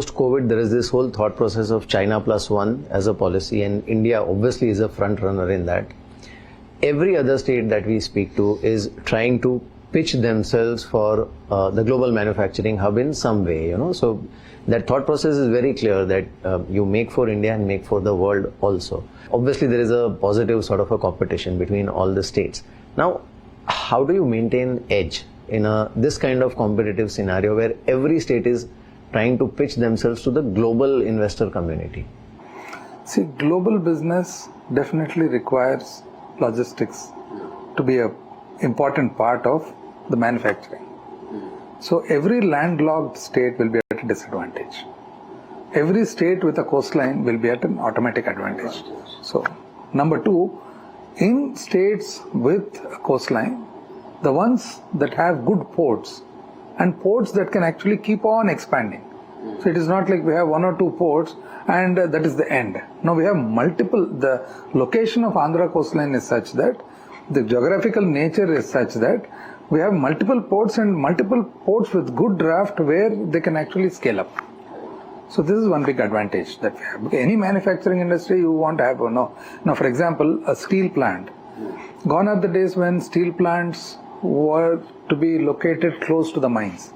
Post-COVID, there is this whole thought process of China plus one as a policy, and India obviously is a front runner in that. Every other state that we speak to is trying to pitch themselves for the global manufacturing hub in some way, So that thought process is very clear that you make for India and make for the world also. Obviously, there is a positive sort of a competition between all the states. Now, how do you maintain edge in this kind of competitive scenario where every state is trying to pitch themselves to the global investor community? See, global business definitely requires logistics to be an important part of the manufacturing. So every landlocked state will be at a disadvantage. Every state with a coastline will be at an automatic advantage. So, number two, in states with a coastline, the ones that have good ports and ports that can actually keep on expanding. So it is not like we have one or two ports and that is the end. Now we have multiple, the location of Andhra coastline is such that, the geographical nature is such that we have multiple ports and multiple ports with good draft where they can actually scale up. So this is one big advantage that we have. Any manufacturing industry you want to have, now for example, a steel plant. Gone are the days when steel plants were to be located close to the mines.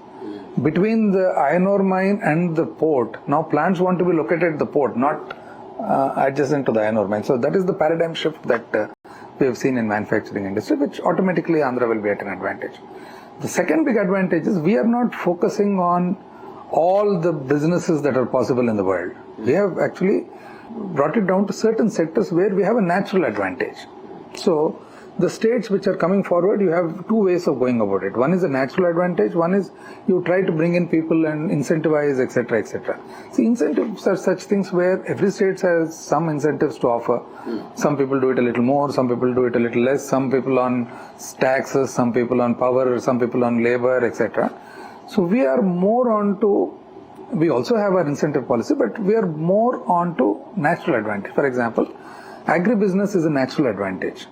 Between the iron ore mine and the port, now plants want to be located at the port, not adjacent to the iron ore mine. So that is the paradigm shift that we have seen in manufacturing industry, which automatically Andhra will be at an advantage. The second big advantage is we are not focusing on all the businesses that are possible in the world. We have actually brought it down to certain sectors where we have a natural advantage. So the states which are coming forward, you have two ways of going about it. One is a natural advantage, one is you try to bring in people and incentivize, etc., etc. See, incentives are such things where every state has some incentives to offer. Some people do it a little more, some people do it a little less, some people on taxes, some people on power, some people on labor, etc. So we are more on to, we also have our incentive policy, but we are more on to natural advantage. For example, agribusiness is a natural advantage.